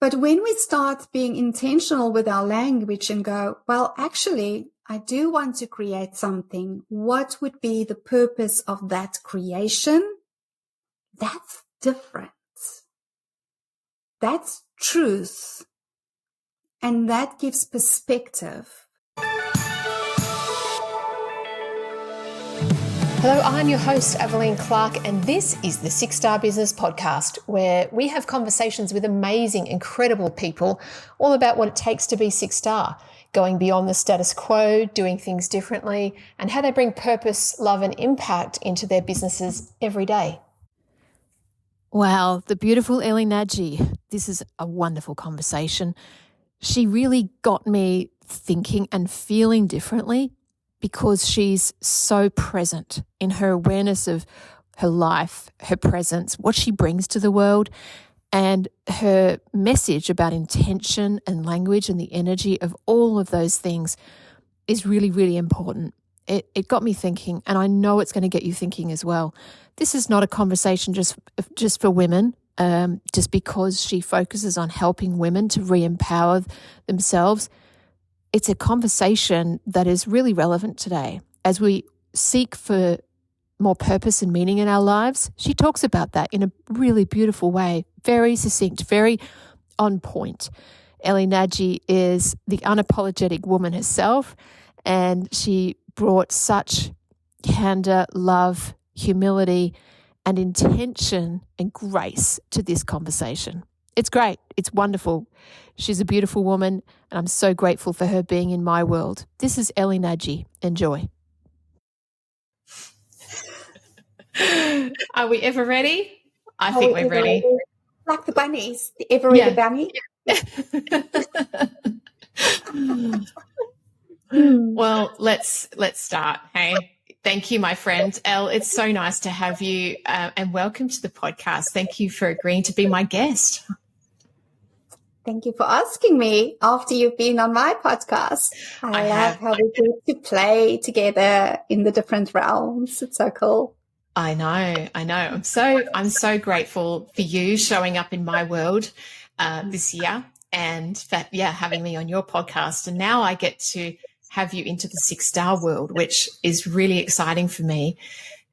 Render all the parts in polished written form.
But when we start being intentional with our language and go, well, actually, I do want to create something. What would be the purpose of that creation? That's different. That's truth. And that gives perspective. Hello, I'm your host, Aveline Clarke, and this is the Six Star Business Podcast, where we have conversations with amazing, incredible people all about what it takes to be six star, going beyond the status quo, doing things differently, and how they bring purpose, love, and impact into their businesses every day. Wow, the beautiful Elle Nagy. This is a wonderful conversation. She really got me thinking and feeling differently, because she's so present in her awareness of her life, her presence, what she brings to the world, and her message about intention and language and the energy of all of those things is really, really important. It got me thinking, and I know it's going to get you thinking as well. This is not a conversation just for women, just because she focuses on helping women to re-empower themselves. It's a conversation that is really relevant today as we seek for more purpose and meaning in our lives. She talks about that in a really beautiful way, very succinct, very on point. Elle Nagy is the unapologetic woman herself, and she brought such candor, love, humility, and intention and grace to this conversation. It's great. It's wonderful. She's a beautiful woman, and I'm so grateful for her being in my world. This is Elle Nagy. Enjoy. Are we ever ready? I think we're ready. Like the bunnies, the ever-ready bunny. Well, let's start. Hey, thank you, my friend. Elle, it's so nice to have you, and welcome to the podcast. Thank you for agreeing to be my guest. Thank you for asking me after you've been on my podcast. I love how we get to play together in the different realms. It's so cool. I know. I'm so grateful for you showing up in my world this year, and having me on your podcast. And now I get to have you into the Six Star world, which is really exciting for me.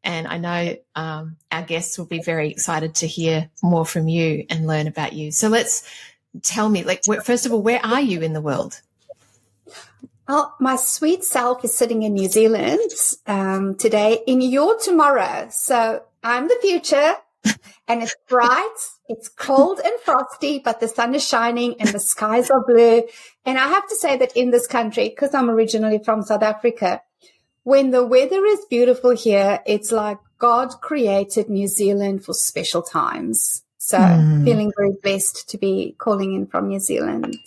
And I know our guests will be very excited to hear more from you and learn about you. So tell me, first of all, where are you in the world? Well, my sweet self is sitting in New Zealand today, in your tomorrow. So I'm the future, and it's bright, it's cold and frosty, but the sun is shining and the skies are blue. And I have to say that in this country, because I'm originally from South Africa, when the weather is beautiful here, it's like God created New Zealand for special times. So feeling very blessed to be calling in from New Zealand.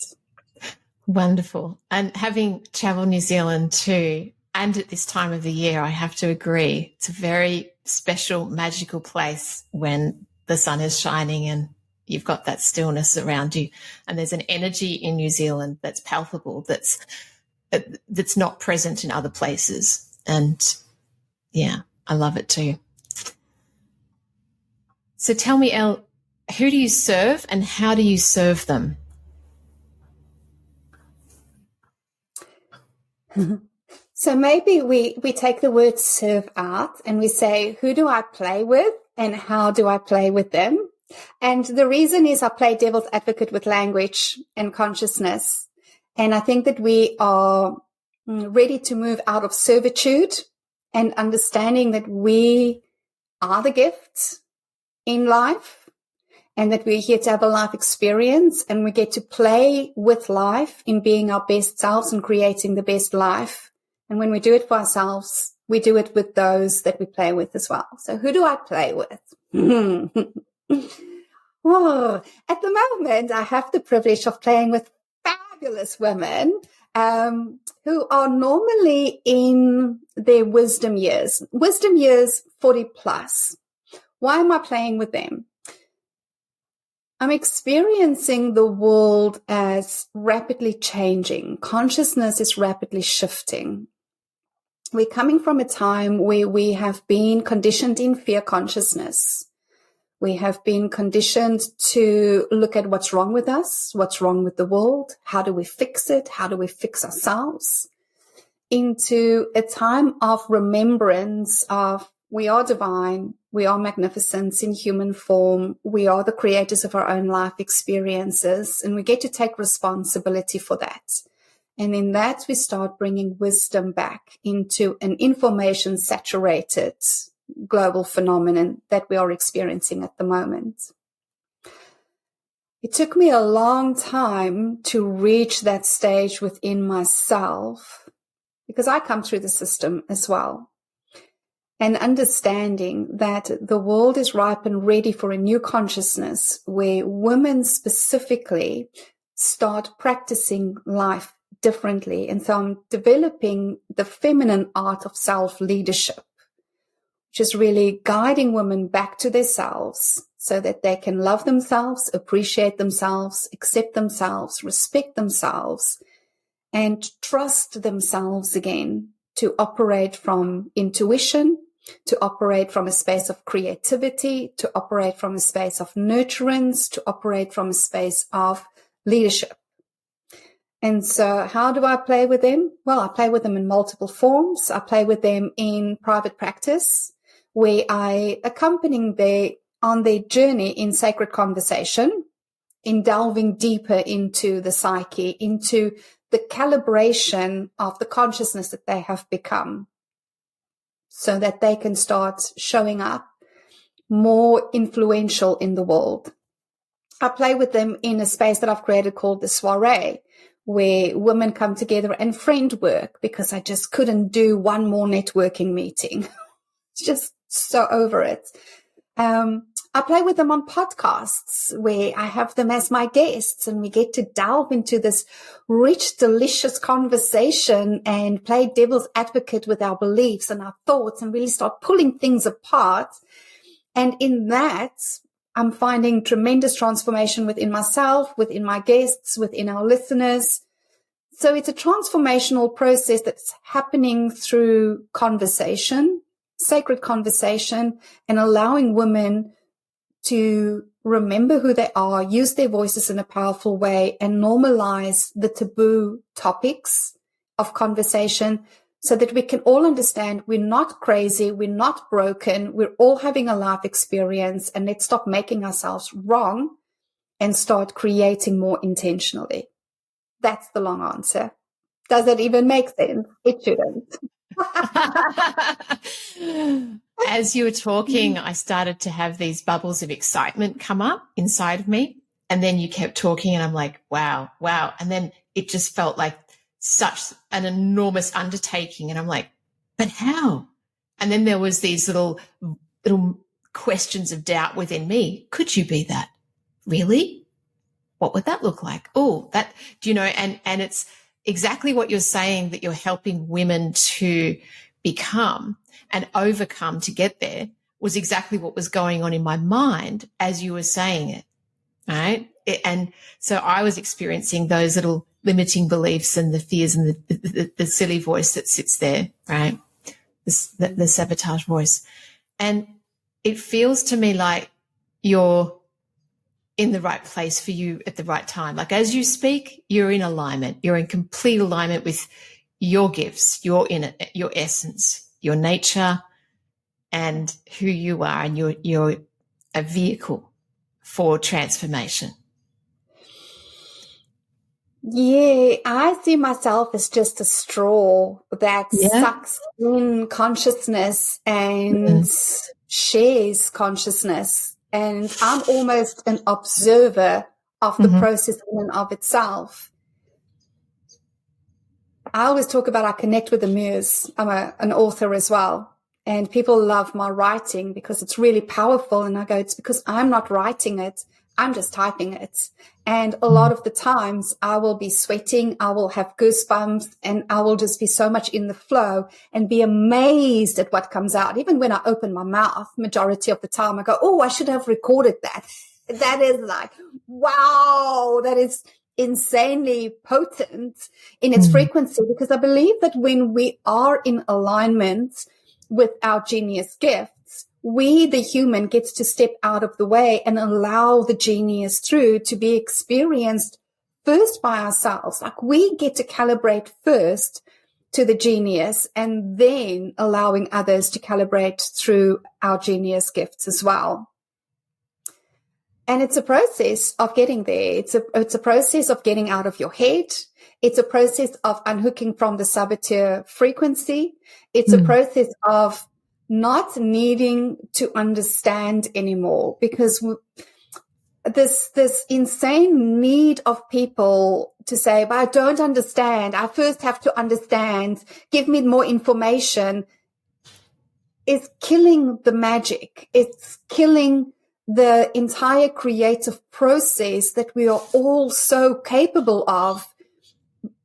Wonderful. And having traveled New Zealand too, and at this time of the year, I have to agree, it's a very special, magical place when the sun is shining and you've got that stillness around you. And there's an energy in New Zealand that's palpable, that's not present in other places. And I love it too. So tell me, Elle, who do you serve and how do you serve them? So maybe we take the word serve out and we say, who do I play with and how do I play with them? And the reason is I play devil's advocate with language and consciousness. And I think that we are ready to move out of servitude and understanding that we are the gift in life, and that we're here to have a life experience, and we get to play with life in being our best selves and creating the best life. And when we do it for ourselves, we do it with those that we play with as well. So who do I play with? Oh, at the moment, I have the privilege of playing with fabulous women who are normally in their wisdom years 40 plus. Why am I playing with them? I'm experiencing the world as rapidly changing. Consciousness is rapidly shifting. We're coming from a time where we have been conditioned in fear consciousness, We have been conditioned to look at what's wrong with us, what's wrong with the world, how do we fix it, how do we fix ourselves, into a time of remembrance of we are divine, we are magnificent in human form, we are the creators of our own life experiences, and we get to take responsibility for that. And in that, we start bringing wisdom back into an information-saturated global phenomenon that we are experiencing at the moment. It took me a long time to reach that stage within myself because I come through the system as well. And understanding that the world is ripe and ready for a new consciousness where women specifically start practicing life differently. And so I'm developing the feminine art of self-leadership, which is really guiding women back to themselves so that they can love themselves, appreciate themselves, accept themselves, respect themselves, and trust themselves again to operate from intuition, to operate from a space of creativity, to operate from a space of nurturance, to operate from a space of leadership. And so how do I play with them? Well, I play with them in multiple forms. I play with them in private practice, where I accompany them on their journey in sacred conversation, in delving deeper into the psyche, into the calibration of the consciousness that they have become, so that they can start showing up more influential in the world. I play with them in a space that I've created called the soiree, where women come together and friend work because I just couldn't do one more networking meeting. It's just so over it. I play with them on podcasts where I have them as my guests and we get to delve into this rich, delicious conversation and play devil's advocate with our beliefs and our thoughts and really start pulling things apart. And in that, I'm finding tremendous transformation within myself, within my guests, within our listeners. So it's a transformational process that's happening through conversation, sacred conversation, and allowing women to remember who they are, use their voices in a powerful way, and normalize the taboo topics of conversation so that we can all understand we're not crazy, we're not broken, we're all having a life experience, and let's stop making ourselves wrong and start creating more intentionally. That's the long answer. Does it even make sense? It shouldn't. As you were talking, I started to have these bubbles of excitement come up inside of me. And then you kept talking and I'm like, wow, wow. And then it just felt like such an enormous undertaking. And I'm like, but how? And then there was these little questions of doubt within me. Could you be that? Really? What would that look like? Oh, that, do you know, and it's exactly what you're saying, that you're helping women to become and overcome to get there, was exactly what was going on in my mind as you were saying it, right? And so I was experiencing those little limiting beliefs and the fears and the silly voice that sits there, right? The sabotage voice. And it feels to me like you're in the right place for you at the right time. Like as you speak, you're in alignment. You're in complete alignment with your gifts, your essence, your nature, and who you are. And you're a vehicle for transformation. Yeah, I see myself as just a straw that sucks in consciousness and shares consciousness. And I'm almost an observer of the process in and of itself. I always talk about I connect with the muse. I'm an author as well. And people love my writing because it's really powerful. And I go, it's because I'm not writing it. I'm just typing it. And a lot of the times I will be sweating, I will have goosebumps, and I will just be so much in the flow and be amazed at what comes out. Even when I open my mouth, majority of the time I go, oh, I should have recorded that. That is like, wow, that is insanely potent in its frequency, because I believe that when we are in alignment with our genius gifts, we, the human, gets to step out of the way and allow the genius through to be experienced first by ourselves. Like, we get to calibrate first to the genius and then allowing others to calibrate through our genius gifts as well. And it's a process of getting there. It's a process of getting out of your head. It's a process of unhooking from the saboteur frequency. It's a process of not needing to understand anymore, because this insane need of people to say, but I don't understand. I first have to understand. Give me more information, is killing the magic. It's killing the entire creative process that we are all so capable of.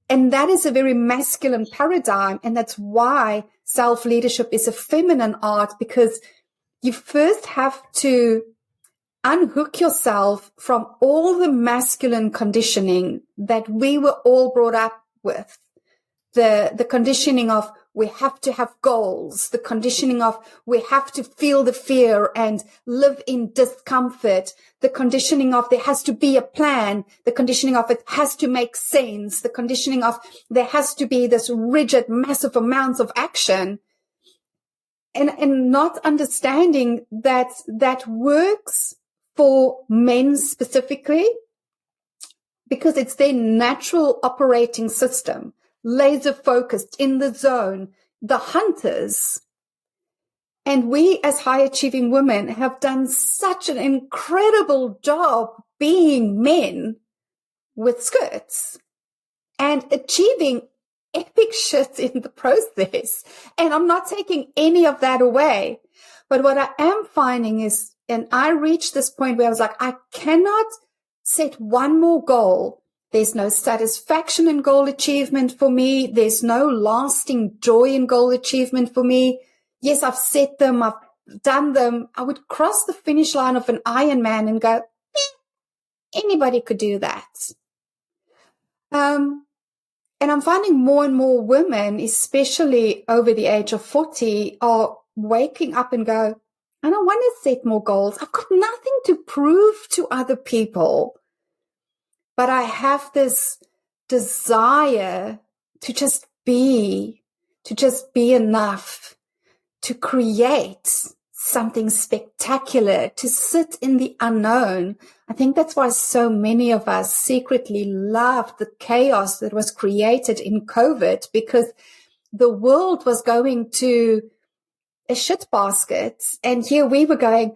And that is a very masculine paradigm. And that's why self-leadership is a feminine art, because you first have to unhook yourself from all the masculine conditioning that we were all brought up with. The conditioning of we have to have goals, the conditioning of we have to feel the fear and live in discomfort, the conditioning of there has to be a plan, the conditioning of it has to make sense, the conditioning of there has to be this rigid, massive amounts of action, and not understanding that that works for men specifically because it's their natural operating system. Laser focused, in the zone, the hunters. And we as high achieving women have done such an incredible job being men with skirts and achieving epic shit in the process. And I'm not taking any of that away. But what I am finding is, and I reached this point where I was like, I cannot set one more goal. There's no satisfaction in goal achievement for me. There's no lasting joy in goal achievement for me. Yes, I've set them, I've done them. I would cross the finish line of an Ironman and go, anybody could do that. And I'm finding more and more women, especially over the age of 40, are waking up and go, I don't want to set more goals. I've got nothing to prove to other people. But I have this desire to just be enough, to create something spectacular, to sit in the unknown. I think that's why so many of us secretly loved the chaos that was created in COVID, because the world was going to a shit basket. And here we were going,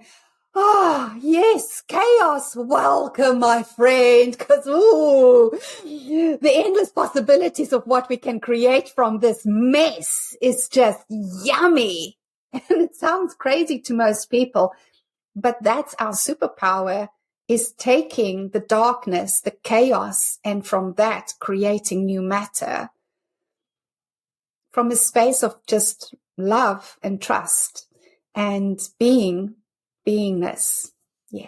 oh, yes, chaos. Welcome, my friend, because, the endless possibilities of what we can create from this mess is just yummy. And it sounds crazy to most people, but that's our superpower, is taking the darkness, the chaos, and from that creating new matter from a space of just love and trust and beingness. Yeah.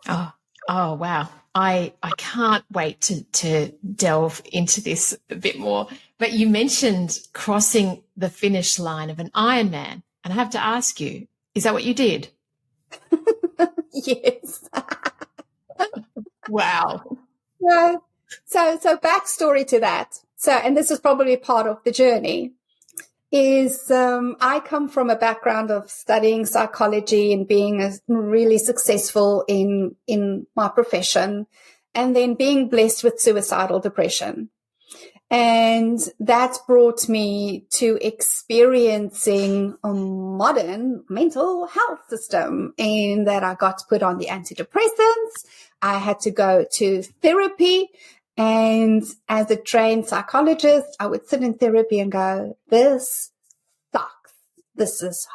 Oh, wow. I can't wait to delve into this a bit more. But you mentioned crossing the finish line of an Ironman. And I have to ask you, is that what you did? Yes. Wow. Yeah. So backstory to that. So, and this is probably part of the journey, is I come from a background of studying psychology and being really successful in my profession, and then being blessed with suicidal depression. And that brought me to experiencing a modern mental health system, in that I got put on the antidepressants. I had to go to therapy. And as a trained psychologist, I would sit in therapy and go, this sucks. This is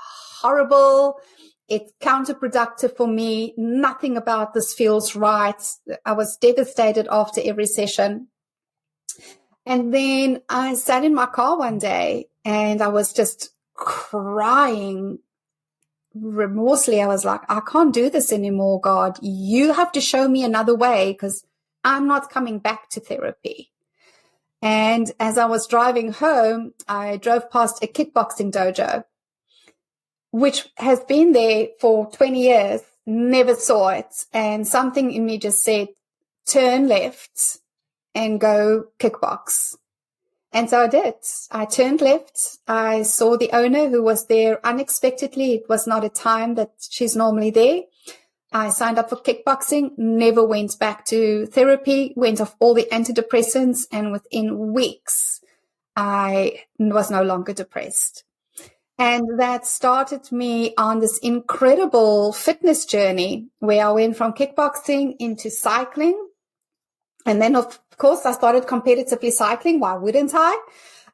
horrible. It's counterproductive for me. Nothing about this feels right. I was devastated after every session. And then I sat in my car one day and I was just crying remorsely. I was like, I can't do this anymore, God. You have to show me another way, because I'm not coming back to therapy. And as I was driving home, I drove past a kickboxing dojo which has been there for 20 years, never saw it. And something in me just said, turn left and go kickbox. And so I did. I turned left. I saw the owner who was there unexpectedly. It was not a time that she's normally there. I signed up for kickboxing, never went back to therapy, went off all the antidepressants, and within weeks, I was no longer depressed. And that started me on this incredible fitness journey where I went from kickboxing into cycling. And then, of course, I started competitively cycling. Why wouldn't I?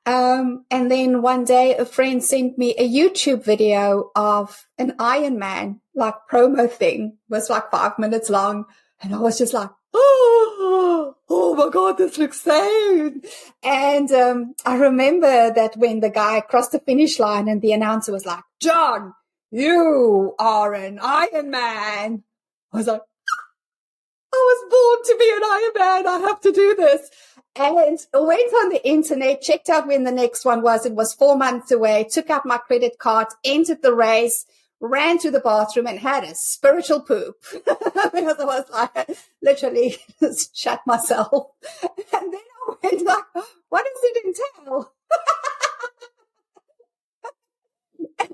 And then one day a friend sent me a YouTube video of an Ironman, like promo thing. It was like 5 minutes long. And I was just like, oh my God, this looks insane. And I remember that when the guy crossed the finish line and the announcer was like, John, you are an Ironman. I was like, I was born to be an Ironman. I have to do this. And went on the internet, checked out when the next one was. It was 4 months away, took out my credit card, entered the race, ran to the bathroom and had a spiritual poop because I was like, literally just shut myself. And then I went like, what does it entail? It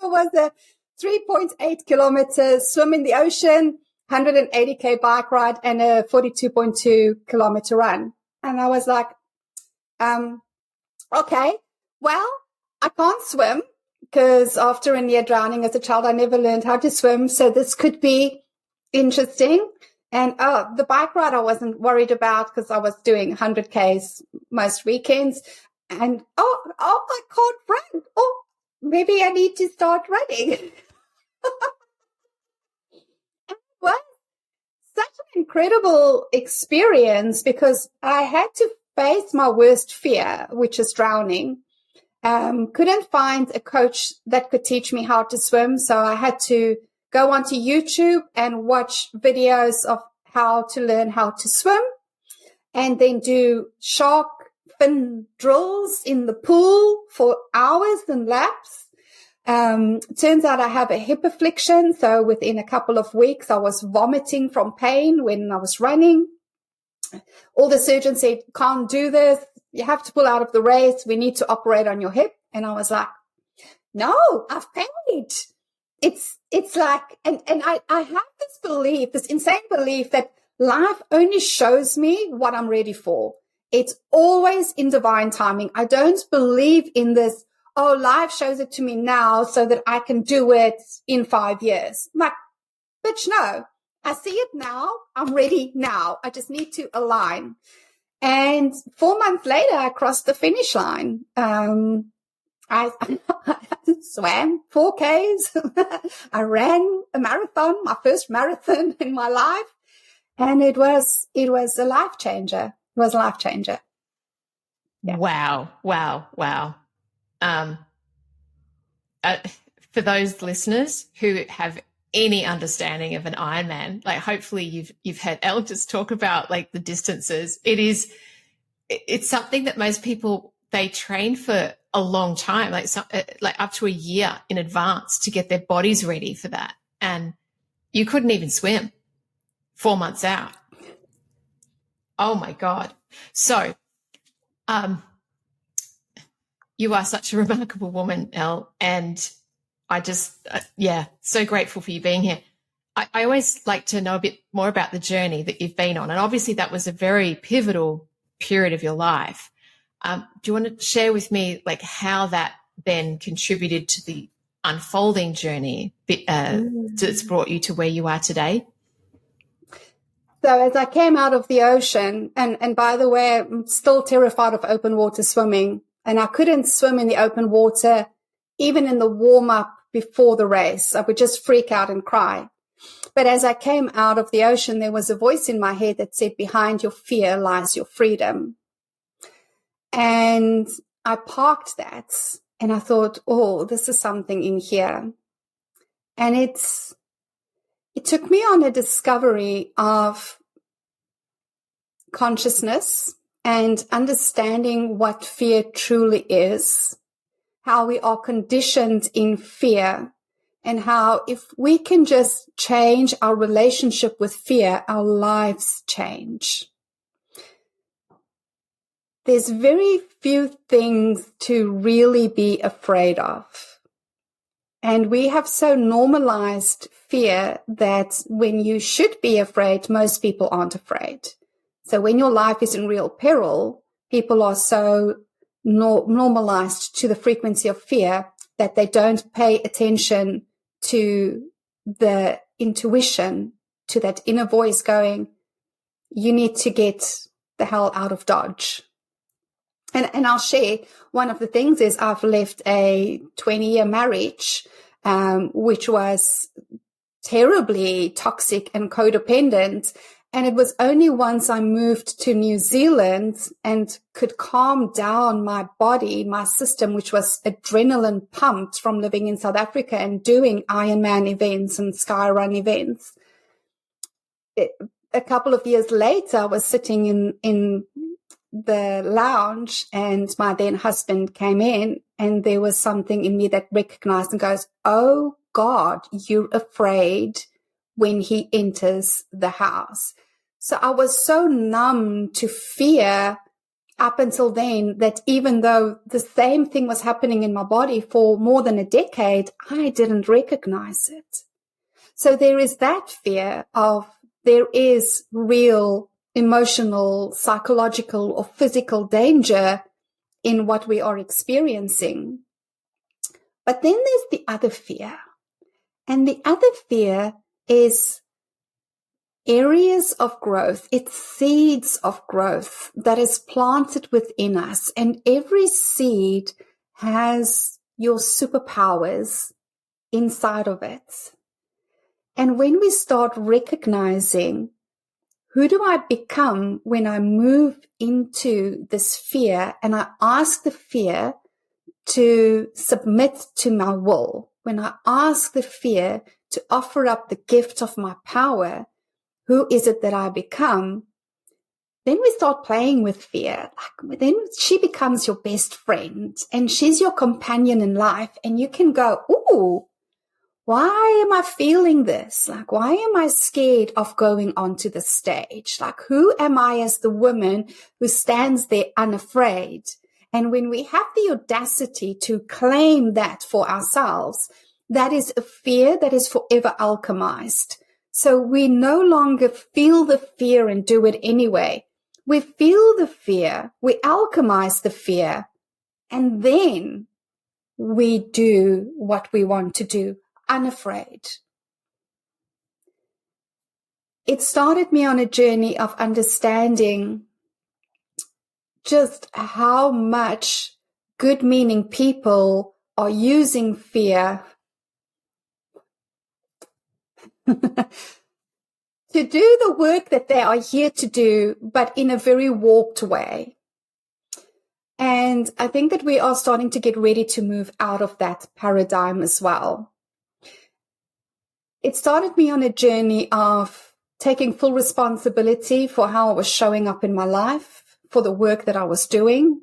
was a 3.8 kilometers swim in the ocean, 180K bike ride, and a 42.2 kilometer run. And I was like, okay, well, I can't swim because after a near drowning as a child, I never learned how to swim. So this could be interesting. And the bike ride I wasn't worried about because I was doing 100Ks most weekends. And I can't run. Oh, maybe I need to start running. Well, such an incredible experience because I had to face my worst fear, which is drowning. Couldn't find a coach that could teach me how to swim. So I had to go onto YouTube and watch videos of how to learn how to swim and then do shark fin drills in the pool for hours and laps. Turns out I have a hip affliction. So within a couple of weeks, I was vomiting from pain when I was running. All the surgeons said, can't do this. You have to pull out of the race. We need to operate on your hip. And I was like, no, I've paid. It's like, and I have this belief, this insane belief that life only shows me what I'm ready for. It's always in divine timing. I don't believe in this, oh, life shows it to me now so that I can do it in 5 years. I'm like, bitch, no, I see it now. I'm ready now. I just need to align. And 4 months later, I crossed the finish line. I swam 4Ks. I ran a marathon, my first marathon in my life. And it was a life changer. It was a life changer. Yeah. Wow. For those listeners who have any understanding of an Ironman, like hopefully you've heard Elle just talk about like the distances. It's something that most people, they train for a long time, like up to a year in advance to get their bodies ready for that. And you couldn't even swim 4 months out. Oh my God. So, you are such a remarkable woman, Elle, and I just, so grateful for you being here. I always like to know a bit more about the journey that you've been on, and obviously that was a very pivotal period of your life. Do you want to share with me like how that then contributed to the unfolding journey that's brought you to where you are today? So as I came out of the ocean, and by the way, I'm still terrified of open water swimming, and I couldn't swim in the open water, even in the warm up before the race. I would just freak out and cry. But as I came out of the ocean, there was a voice in my head that said, behind your fear lies your freedom. And I parked that and I thought, oh, this is something in here. And it took me on a discovery of consciousness and understanding what fear truly is, how we are conditioned in fear and how if we can just change our relationship with fear, our lives change. There's very few things to really be afraid of. And we have so normalized fear that when you should be afraid, most people aren't afraid. So when your life is in real peril, people are so normalized to the frequency of fear that they don't pay attention to the intuition, to that inner voice going, you need to get the hell out of Dodge. And I'll share one of the things is I've left a 20-year marriage, which was terribly toxic and codependent. And it was only once I moved to New Zealand and could calm down my body, my system, which was adrenaline pumped from living in South Africa and doing Ironman events and Skyrun events. A couple of years later, I was sitting in the lounge and my then husband came in, and there was something in me that recognized and goes, oh God, you're afraid when he enters the house. So I was so numb to fear up until then that even though the same thing was happening in my body for more than a decade, I didn't recognize it. So there is that fear of there is real emotional, psychological, or physical danger in what we are experiencing. But then there's the other fear. And the other fear is areas of growth. It's seeds of growth that is planted within us. And every seed has your superpowers inside of it. And when we start recognizing who do I become when I move into this fear and I ask the fear to submit to my will, when I ask the fear to offer up the gift of my power, who is it that I become? Then we start playing with fear. Then she becomes your best friend and she's your companion in life. And you can go, ooh, why am I feeling this? Like, why am I scared of going onto the stage? Like, who am I as the woman who stands there unafraid? And when we have the audacity to claim that for ourselves, that is a fear that is forever alchemized. So we no longer feel the fear and do it anyway. We feel the fear, we alchemize the fear, and then we do what we want to do. Unafraid. It started me on a journey of understanding just how much good-meaning people are using fear to do the work that they are here to do, but in a very warped way. And I think that we are starting to get ready to move out of that paradigm as well. It started me on a journey of taking full responsibility for how I was showing up in my life, for the work that I was doing,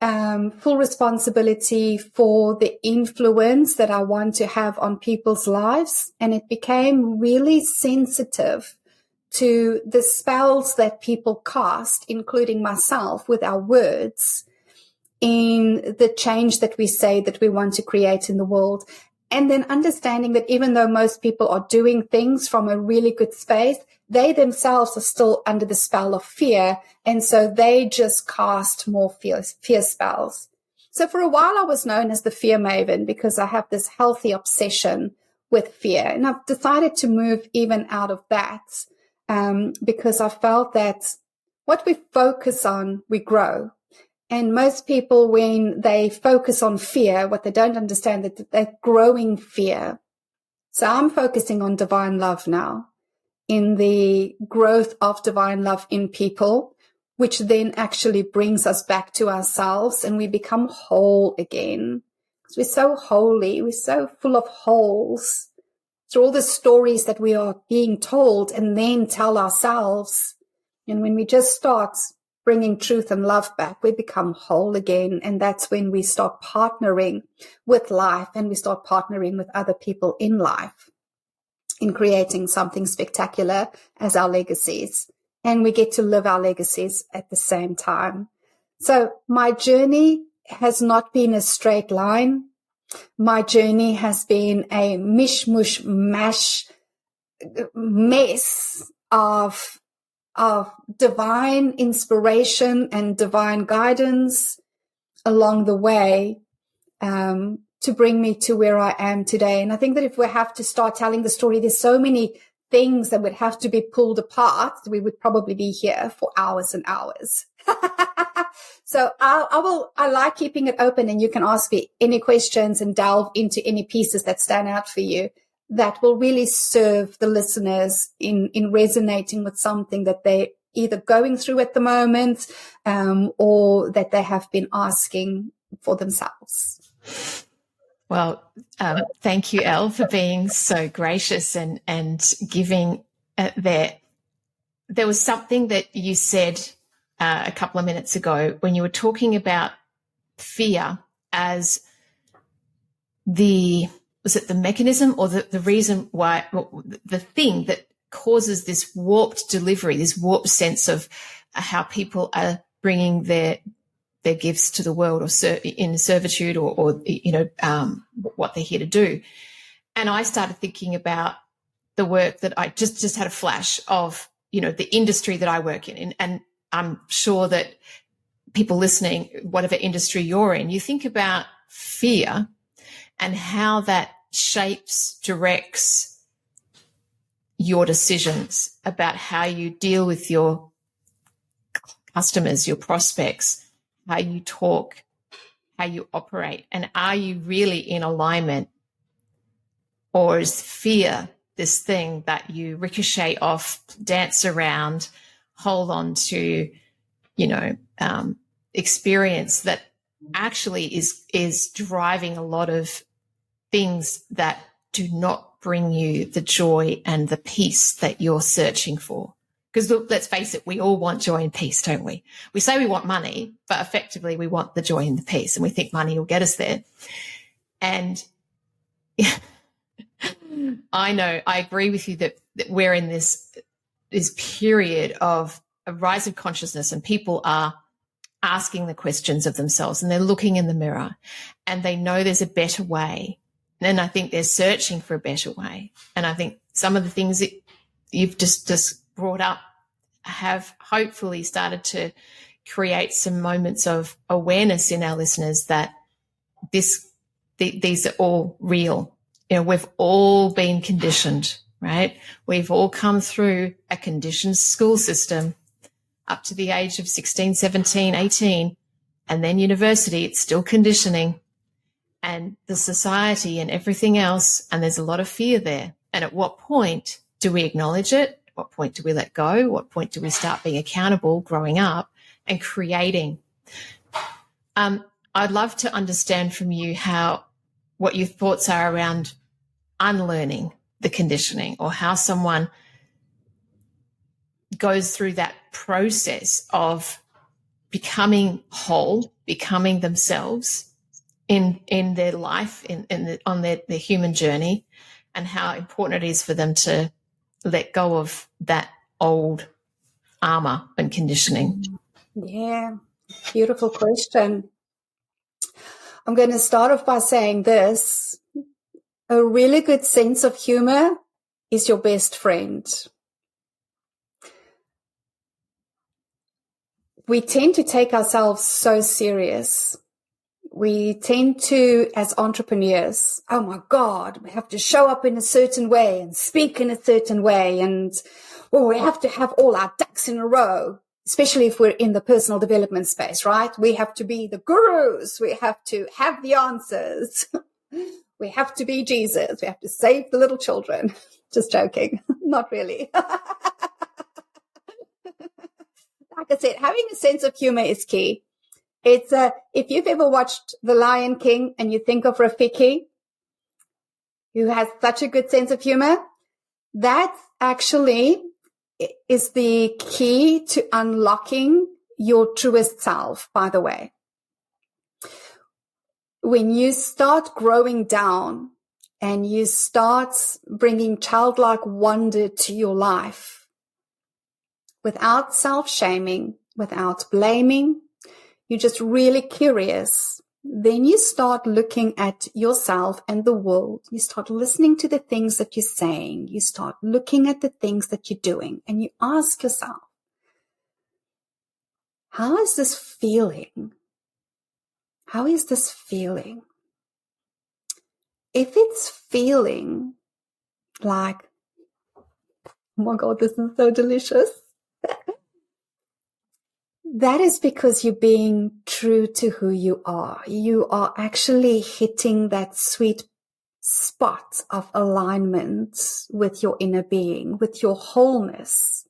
full responsibility for the influence that I want to have on people's lives. And it became really sensitive to the spells that people cast, including myself, with our words in the change that we say that we want to create in the world. And then understanding that even though most people are doing things from a really good space, they themselves are still under the spell of fear. And so they just cast more fear spells. So for a while, I was known as the fear maven because I have this healthy obsession with fear. And I've decided to move even out of that because I felt that what we focus on, we grow. And most people, when they focus on fear, what they don't understand is that they're growing fear. So I'm focusing on divine love now, in the growth of divine love in people, which then actually brings us back to ourselves and we become whole again. Because we're so holy, we're so full of holes through all the stories that we are being told and then tell ourselves. And when we just start bringing truth and love back, we become whole again. And that's when we start partnering with life, and we start partnering with other people in life in creating something spectacular as our legacies. And we get to live our legacies at the same time. So my journey has not been a straight line. My journey has been a mess of divine inspiration and divine guidance along the way, to bring me to where I am today. And I think that if we have to start telling the story, there's so many things that would have to be pulled apart. We would probably be here for hours and hours. So I like keeping it open, and you can ask me any questions and delve into any pieces that stand out for you that will really serve the listeners in resonating with something that they're either going through at the moment, or that they have been asking for themselves. Well, thank you, Elle, for being so gracious and giving there. There was something that you said a couple of minutes ago when you were talking about fear as was it the mechanism or the reason why, the thing that causes this warped delivery, this warped sense of how people are bringing their gifts to the world, or in servitude, or what they're here to do. And I started thinking about the work that I just had a flash of, the industry that I work in. And I'm sure that people listening, whatever industry you're in, you think about fear and how that shapes, directs your decisions about how you deal with your customers, your prospects, how you talk, how you operate, and are you really in alignment, or is fear this thing that you ricochet off, dance around, hold on to, experience that actually is driving a lot of things that do not bring you the joy and the peace that you're searching for? Because let's face it, we all want joy and peace, don't we? We say we want money, but effectively we want the joy and the peace, and we think money will get us there. And I agree with you that we're in this period of a rise of consciousness, and people are asking the questions of themselves, and they're looking in the mirror, and they know there's a better way. And I think they're searching for a better way. And I think some of the things that you've just brought up have hopefully started to create some moments of awareness in our listeners that these are all real. We've all been conditioned, right? We've all come through a conditioned school system up to the age of 16, 17, 18, and then university. It's still conditioning, and the society and everything else. And there's a lot of fear there. And at what point do we acknowledge it? At what point do we let go? What point do we start being accountable, growing up and creating? I'd love to understand from you what your thoughts are around unlearning the conditioning, or how someone goes through that process of becoming whole, becoming themselves in their life, on their human journey, and how important it is for them to let go of that old armor and conditioning. Yeah, beautiful question. I'm going to start off by saying this. A really good sense of humor is your best friend. We tend to take ourselves so serious. We tend to, as entrepreneurs, oh my God, we have to show up in a certain way and speak in a certain way. And we have to have all our ducks in a row, especially if we're in the personal development space, right? We have to be the gurus. We have to have the answers. We have to be Jesus. We have to save the little children. Just joking. Not really. Like I said, having a sense of humor is key. It's if you've ever watched The Lion King and you think of Rafiki, who has such a good sense of humor, that actually is the key to unlocking your truest self, by the way. When you start growing down and you start bringing childlike wonder to your life without self-shaming, without blaming, you're just really curious, then you start looking at yourself and the world. You start listening to the things that you're saying. You start looking at the things that you're doing, and you ask yourself, how is this feeling? How is this feeling? If it's feeling like, oh my God, this is so delicious, that is because you're being true to who you are. You are actually hitting that sweet spot of alignment with your inner being, with your wholeness.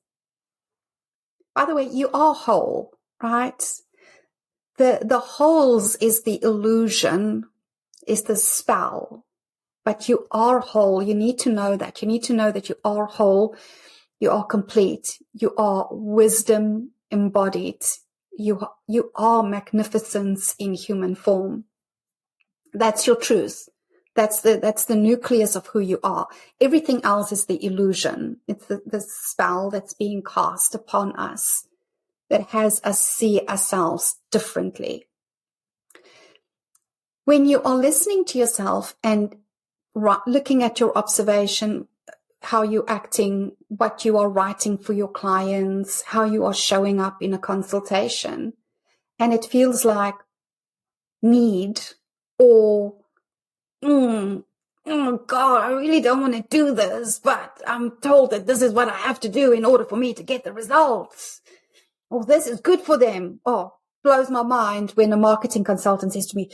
By the way, you are whole, right? The holes is the illusion, is the spell, but you are whole. You need to know that. You need to know that you are whole. You are complete. You are wisdom embodied. You are magnificence in human form. That's your truth. That's the nucleus of who you are. Everything else is the illusion. It's the spell that's being cast upon us that has us see ourselves differently. When you are listening to yourself and looking at your observation, how you're acting, what you are writing for your clients, how you are showing up in a consultation, and it feels like need or, oh God, I really don't want to do this, but I'm told that this is what I have to do in order for me to get the results. Oh, this is good for them. Oh, blows my mind when a marketing consultant says to me,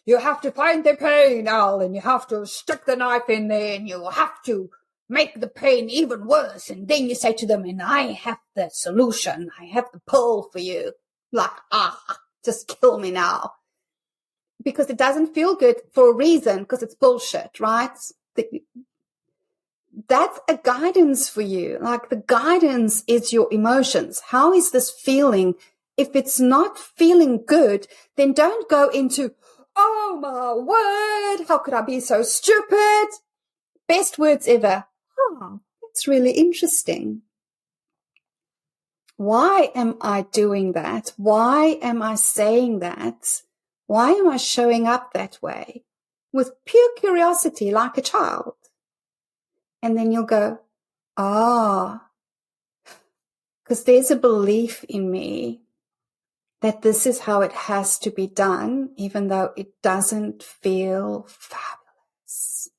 you have to find the pain, Al, and you have to stick the knife in there, and you have to make the pain even worse. And then you say to them, and I have the solution. I have the pill for you. Like, just kill me now. Because it doesn't feel good for a reason, because it's bullshit, right? That's a guidance for you. Like, the guidance is your emotions. How is this feeling? If it's not feeling good, then don't go into, oh my word, how could I be so stupid? Best words ever. Oh, that's really interesting. Why am I doing that? Why am I saying that? Why am I showing up that way? With pure curiosity, like a child. And then you'll go, because there's a belief in me that this is how it has to be done, even though it doesn't feel fabulous.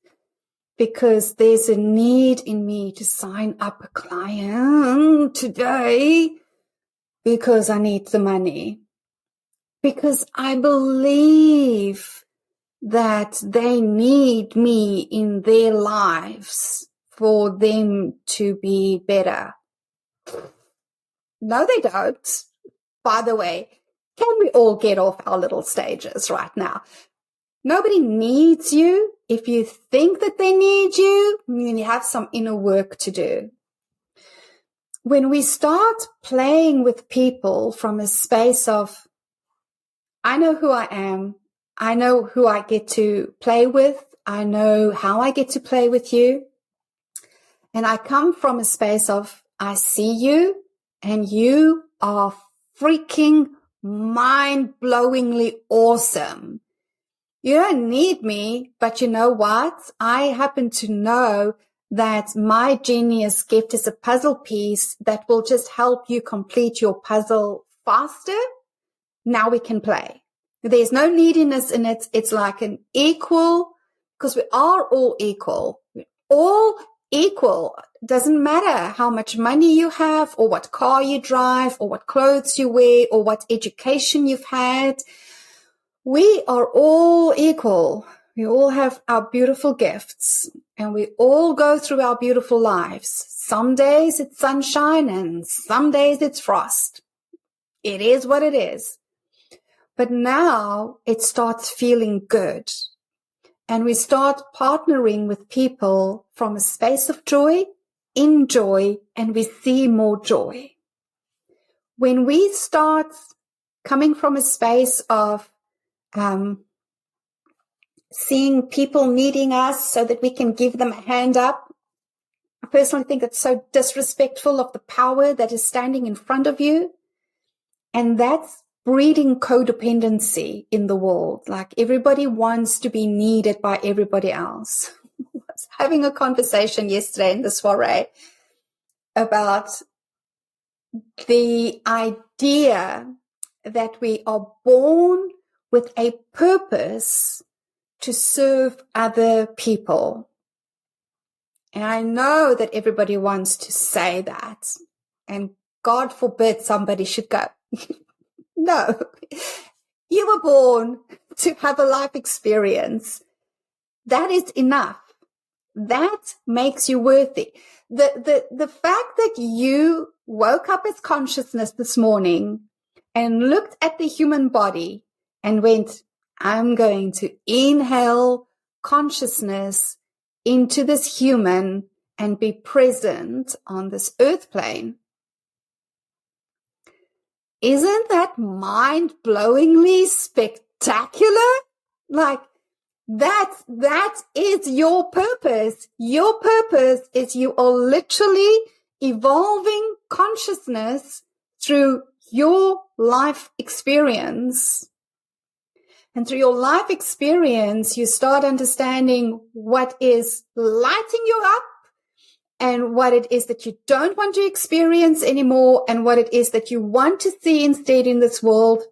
Because there's a need in me to sign up a client today because I need the money. Because I believe that they need me in their lives for them to be better. No, they don't. By the way, can we all get off our little stages right now? Nobody needs you. If you think that they need you, then you have some inner work to do. When we start playing with people from a space of, I know who I am, I know who I get to play with, I know how I get to play with you, and I come from a space of, I see you, and you are freaking mind-blowingly awesome. You don't need me, but you know what? I happen to know that my genius gift is a puzzle piece that will just help you complete your puzzle faster. Now we can play. There's no neediness in it. It's like an equal, because we are all equal. We're all equal. Doesn't matter how much money you have or what car you drive or what clothes you wear or what education you've had. We are all equal. We all have our beautiful gifts and we all go through our beautiful lives. Some days it's sunshine and some days it's frost. It is what it is. But now it starts feeling good. And we start partnering with people from a space of joy, in joy, and we see more joy. When we start coming from a space of seeing people needing us so that we can give them a hand up. I personally think it's so disrespectful of the power that is standing in front of you. And that's breeding codependency in the world. Like, everybody wants to be needed by everybody else. I was having a conversation yesterday in the soiree about the idea that we are born with a purpose to serve other people. And I know that everybody wants to say that, and God forbid somebody should go, no, you were born to have a life experience. That is enough. That makes you worthy. The fact that you woke up as consciousness this morning and looked at the human body and went, I'm going to inhale consciousness into this human and be present on this earth plane. Isn't that mind-blowingly spectacular? Like, that is your purpose. Your purpose is you are literally evolving consciousness through your life experience. And through your life experience, you start understanding what is lighting you up and what it is that you don't want to experience anymore and what it is that you want to see instead in this world.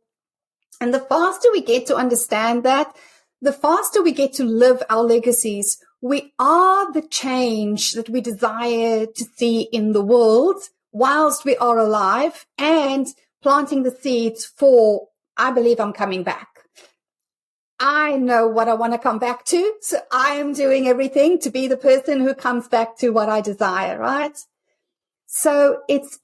And the faster we get to understand that, the faster we get to live our legacies. We are the change that we desire to see in the world whilst we are alive, and planting the seeds for, I believe I'm coming back. I know what I want to come back to, so I am doing everything to be the person who comes back to what I desire, right? So it's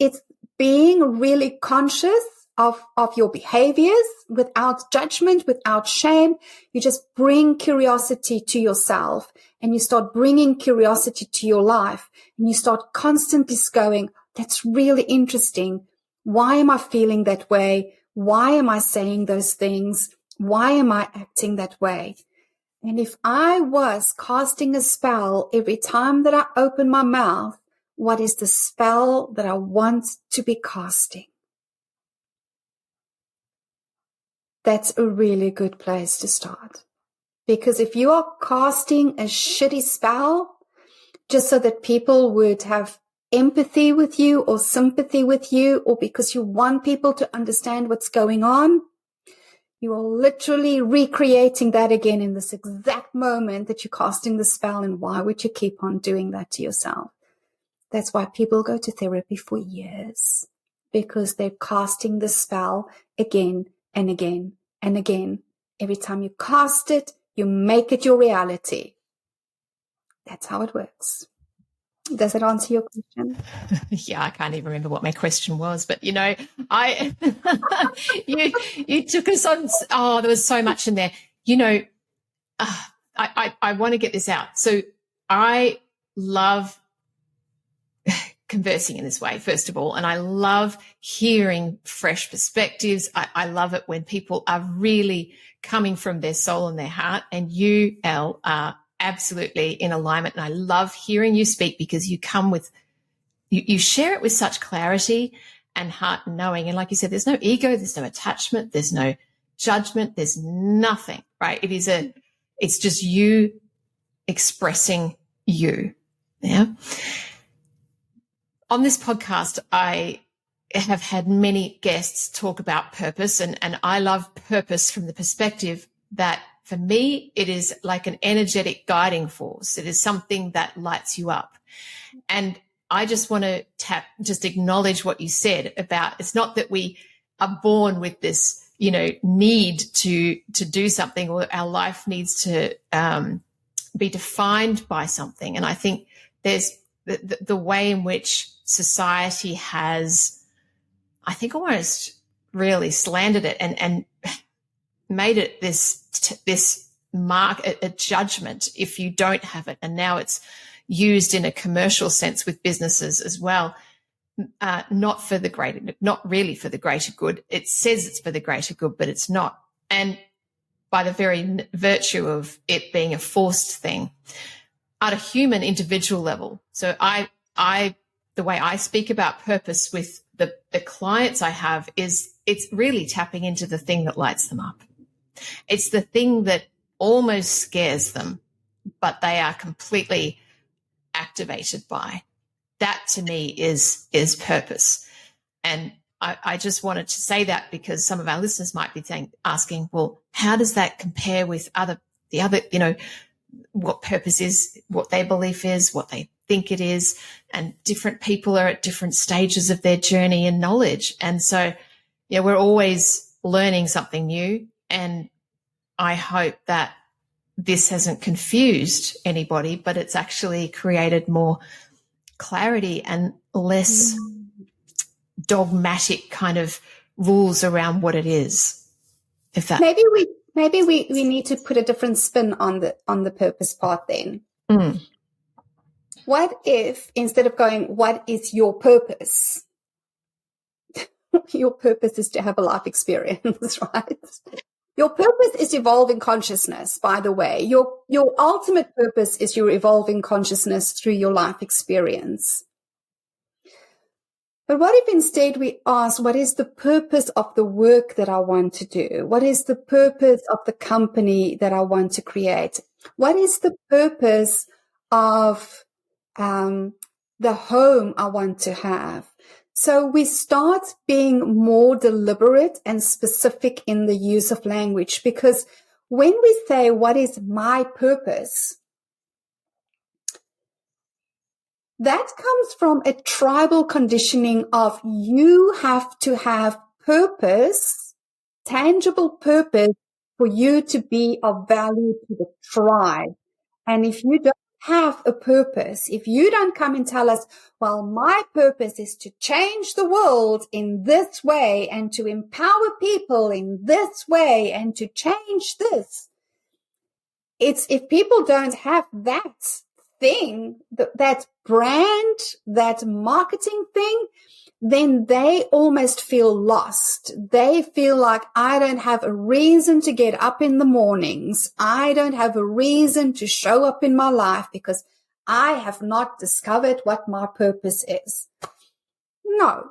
being really conscious of your behaviors without judgment, without shame. You just bring curiosity to yourself, and you start bringing curiosity to your life, and you start constantly going, that's really interesting. Why am I feeling that way? Why am I saying those things? Why am I acting that way? And if I was casting a spell every time that I open my mouth, what is the spell that I want to be casting? That's a really good place to start. Because if you are casting a shitty spell just so that people would have empathy with you or sympathy with you, or because you want people to understand what's going on, you are literally recreating that again in this exact moment that you're casting the spell. And why would you keep on doing that to yourself? That's why people go to therapy for years, because they're casting the spell again and again and again. Every time you cast it, you make it your reality. That's how it works. Does it answer your question? Yeah, I can't even remember what my question was, but I you took us on. Oh, there was so much in there. I want to get this out. So I love conversing in this way, first of all, and I love hearing fresh perspectives. I love it when people are really coming from their soul and their heart, and you, Elle, are absolutely in alignment. And I love hearing you speak, because you come with, you share it with such clarity and heart and knowing. And like you said, there's no ego, there's no attachment, there's no judgment, there's nothing, right? It's just you expressing you. Yeah. On this podcast, I have had many guests talk about purpose, and I love purpose from the perspective that, for me, it is like an energetic guiding force. It is something that lights you up. And I just want to just acknowledge what you said about, it's not that we are born with this, need to do something, or our life needs to be defined by something. And I think there's the way in which society has, I think, almost really slandered it and made it this mark, a judgment if you don't have it. And now it's used in a commercial sense with businesses as well. not really for the greater good. It says it's for the greater good, but it's not. And by the very virtue of it being a forced thing at a human individual level. So the way I speak about purpose with the clients I have is it's really tapping into the thing that lights them up. It's the thing that almost scares them, but they are completely activated by. That to me is purpose. And I just wanted to say that because some of our listeners might be asking, well, how does that compare with the other, what purpose is, what their belief is, what they think it is, and different people are at different stages of their journey and knowledge. And so, we're always learning something new. And I hope that this hasn't confused anybody, but it's actually created more clarity and less dogmatic kind of rules around what it is. If that maybe we need to put a different spin on the purpose part then. What if instead of going, what is your purpose? Your purpose is to have a life experience, right? Your purpose is evolving consciousness, by the way. Your ultimate purpose is your evolving consciousness through your life experience. But what if instead we ask, what is the purpose of the work that I want to do? What is the purpose of the company that I want to create? What is the purpose of the home I want to have? So we start being more deliberate and specific in the use of language, because when we say, what is my purpose? That comes from a tribal conditioning of you have to have purpose, tangible purpose, for you to be of value to the tribe. And if you don't have a purpose, if you don't come and tell us, well, my purpose is to change the world in this way and to empower people in this way and to change this. It's if people don't have that thing, that brand, that marketing thing, then they almost feel lost. They feel like, I don't have a reason to get up in the mornings. I don't have a reason to show up in my life because I have not discovered what my purpose is. No.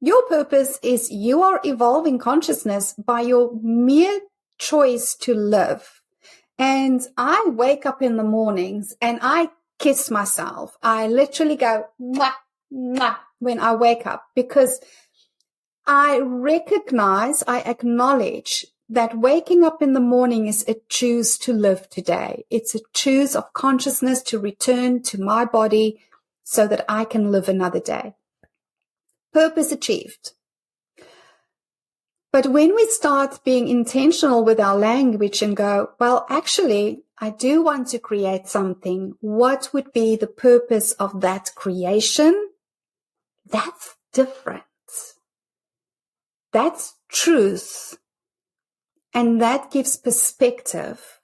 Your purpose is you are evolving consciousness by your mere choice to live. And I wake up in the mornings and I kiss myself. I literally go, mwah, mwah, when I wake up, because I acknowledge that waking up in the morning is a choose to live today. It's a choose of consciousness to return to my body so that I can live another day. Purpose achieved. But when we start being intentional with our language and go, well, actually, I do want to create something. What would be the purpose of that creation? That's different. That's truth. And that gives perspective.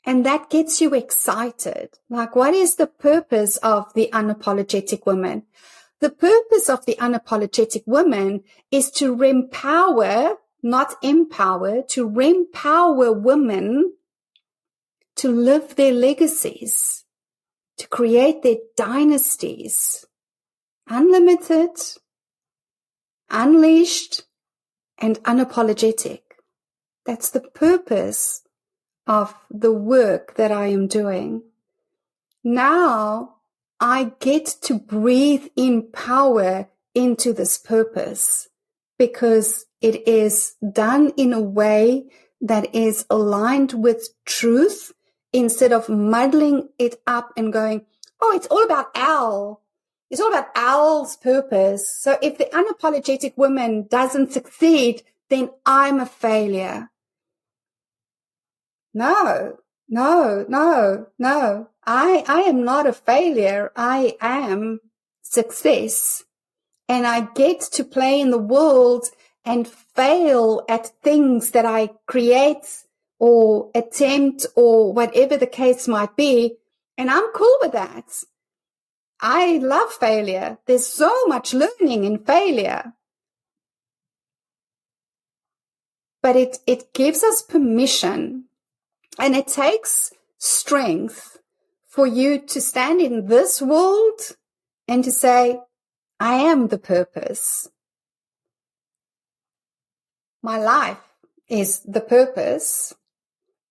And that gets you excited. Like, what is the purpose of the Unapologetic Woman? The purpose of the Unapologetic Woman is to empower, not empower, to empower women to live their legacies, to create their dynasties, unlimited, unleashed, and unapologetic. That's the purpose of the work that I am doing. Now I get to breathe in power into this purpose because it is done in a way that is aligned with truth instead of muddling it up and going, oh, it's all about Elle. It's all about Elle's purpose. So if the Unapologetic Woman doesn't succeed, then I'm a failure. No. I am not a failure. I am success. And I get to play in the world and fail at things that I create or attempt or whatever the case might be. And I'm cool with that. I love failure. There's so much learning in failure. But it gives us permission, and it takes strength for you to stand in this world and to say, I am the purpose. My life is the purpose,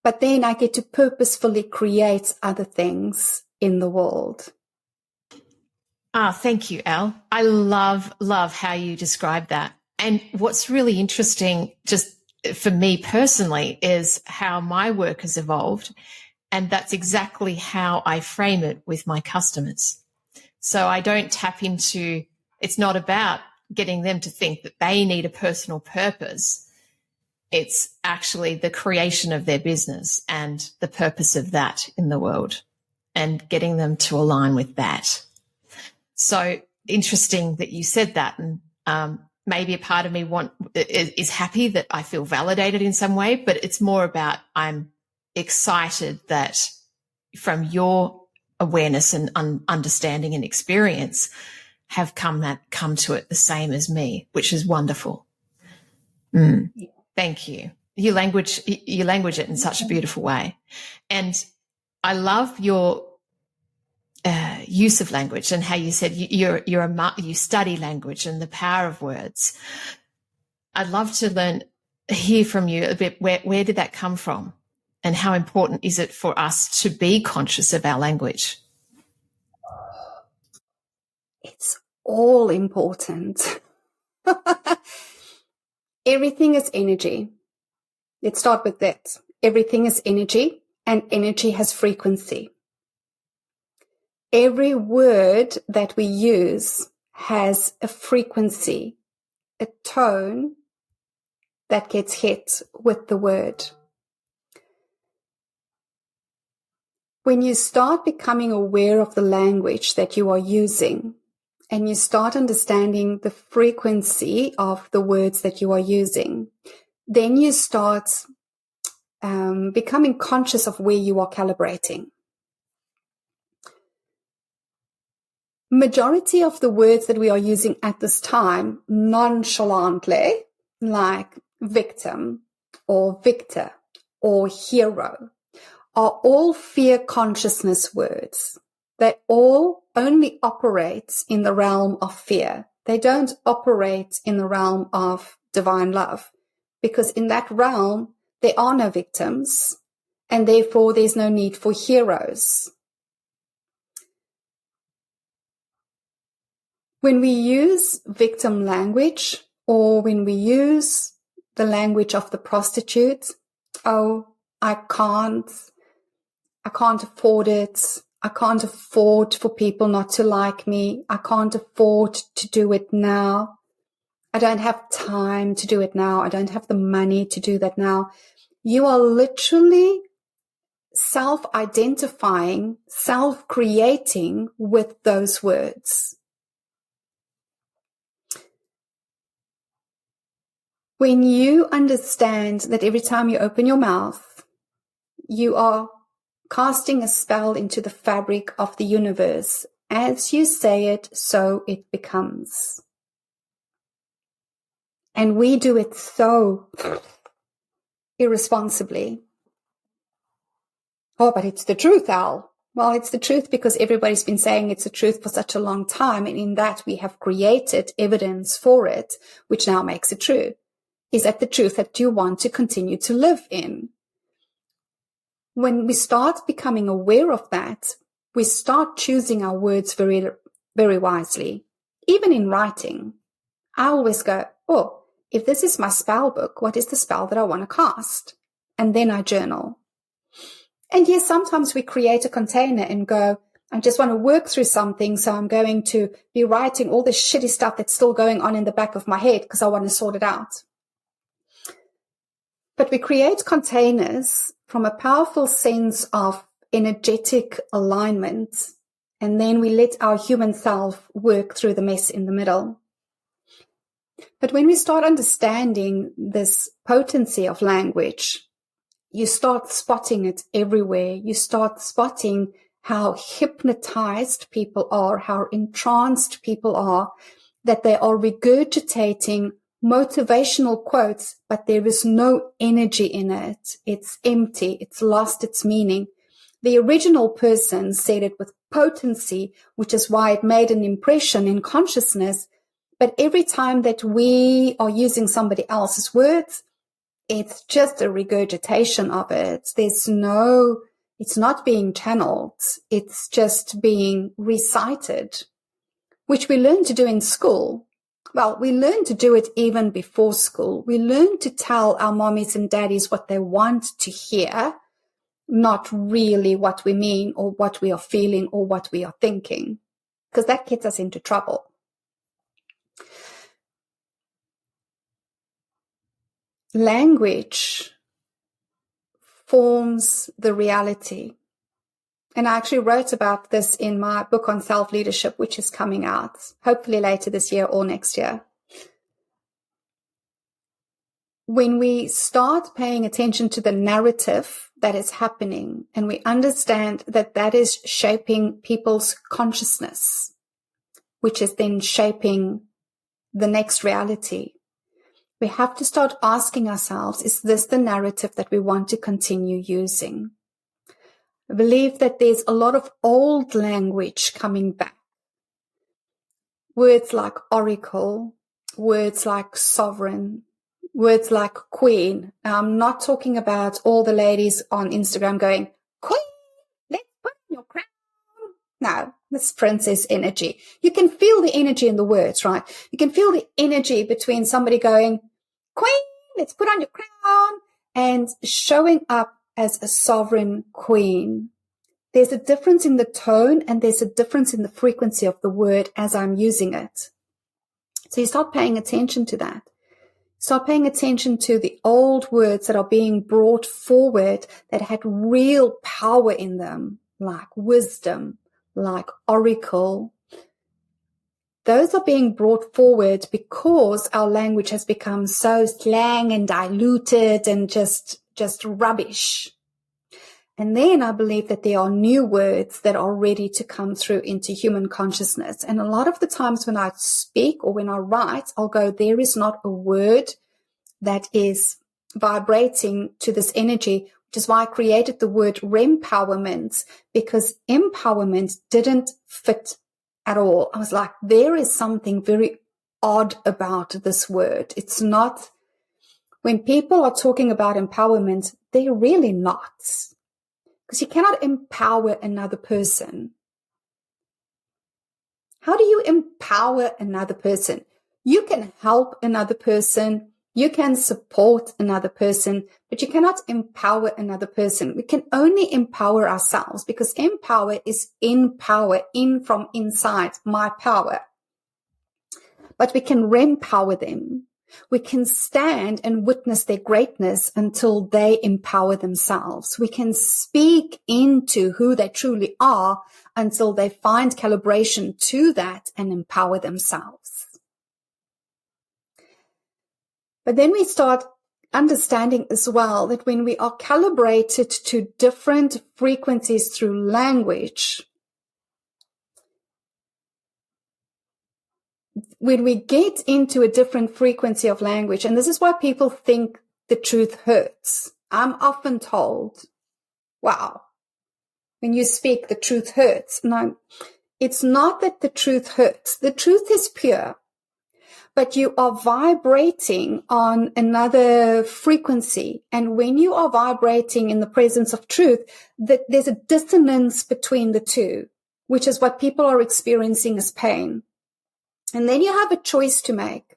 but then I get to purposefully create other things in the world. Thank you, Elle. I love how you describe that. And what's really interesting, just for me personally, is how my work has evolved. And that's exactly how I frame it with my customers. So I don't tap into, it's not about getting them to think that they need a personal purpose. It's actually the creation of their business and the purpose of that in the world, and getting them to align with that. So interesting that you said that. And maybe a part of me is happy that I feel validated in some way, but it's more about I'm excited that from your awareness and understanding and experience have come to it the same as me, which is wonderful. Thank you. You language it in such a beautiful way. And I love your use of language and how you said you study language and the power of words. I'd love to hear from you a bit. Where did that come from, and how important is it for us to be conscious of our language? It's all important. Everything is energy. Let's start with that. Everything is energy, and energy has frequency. Every word that we use has a frequency, a tone that gets hit with the word. When you start becoming aware of the language that you are using, and you start understanding the frequency of the words that you are using, then you start becoming conscious of where you are calibrating. Majority of the words that we are using at this time nonchalantly, like victim or victor or hero, are all fear consciousness words. They all only operate in the realm of fear. They don't operate in the realm of divine love, because in that realm, there are no victims, and therefore there's no need for heroes. When we use victim language, or when we use the language of the prostitute, oh, I can't afford it. I can't afford for people not to like me. I can't afford to do it now. I don't have time to do it now. I don't have the money to do that now. You are literally self-identifying, self-creating with those words. When you understand that every time you open your mouth, you are casting a spell into the fabric of the universe. As you say it, so it becomes. And we do it so irresponsibly. Oh, but it's the truth, Al. Well, it's the truth because everybody's been saying it's the truth for such a long time. And in that we have created evidence for it, which now makes it true. Is that the truth that you want to continue to live in? When we start becoming aware of that, we start choosing our words very, very wisely. Even in writing, I always go, oh, if this is my spell book, what is the spell that I want to cast? And then I journal. And yes, sometimes we create a container and go, I just want to work through something, so I'm going to be writing all the shitty stuff that's still going on in the back of my head because I want to sort it out. But we create containers from a powerful sense of energetic alignment, and then we let our human self work through the mess in the middle. But when we start understanding this potency of language, you start spotting it everywhere. You start spotting how hypnotized people are, how entranced people are, that they are regurgitating motivational quotes, but there is no energy in it. It's empty. It's lost its meaning. The original person said it with potency, which is why it made an impression in consciousness. But every time that we are using somebody else's words, it's just a regurgitation of it. It's not being channeled. It's just being recited, which we learn to do in school. Well, we learn to do it even before school. We learn to tell our mommies and daddies what they want to hear, not really what we mean or what we are feeling or what we are thinking, because that gets us into trouble. Language forms the reality. And I actually wrote about this in my book on self-leadership, which is coming out hopefully later this year or next year. When we start paying attention to the narrative that is happening, and we understand that that is shaping people's consciousness, which is then shaping the next reality, we have to start asking ourselves, is this the narrative that we want to continue using? I believe that there's a lot of old language coming back. Words like oracle, words like sovereign, words like queen. Now, I'm not talking about all the ladies on Instagram going, queen, let's put on your crown. No, this princess energy. You can feel the energy in the words, right? You can feel the energy between somebody going, queen, let's put on your crown, and showing up as a sovereign queen. There's a difference in the tone and there's a difference in the frequency of the word as I'm using it. So you start paying attention to that. Start paying attention to the old words that are being brought forward that had real power in them, like wisdom, like oracle. Those are being brought forward because our language has become so slang and diluted and just rubbish. And then I believe that there are new words that are ready to come through into human consciousness. And a lot of the times when I speak or when I write, I'll go, there is not a word that is vibrating to this energy, which is why I created the word rempowerment, because empowerment didn't fit at all. I was like, there is something very odd about this word. It's not, when people are talking about empowerment, they're really not. Because you cannot empower another person. How do you empower another person? You can help another person. You can support another person, but you cannot empower another person. We can only empower ourselves, because empower is in power, in from inside, my power. But we can rempower them. We can stand and witness their greatness until they empower themselves. We can speak into who they truly are until they find calibration to that and empower themselves. But then we start understanding as well that when we are calibrated to different frequencies through language, when we get into a different frequency of language, and this is why people think the truth hurts. I'm often told, wow, when you speak, the truth hurts. No, it's not that the truth hurts. The truth is pure. But you are vibrating on another frequency. And when you are vibrating in the presence of truth, that there's a dissonance between the two, which is what people are experiencing as pain. And then you have a choice to make.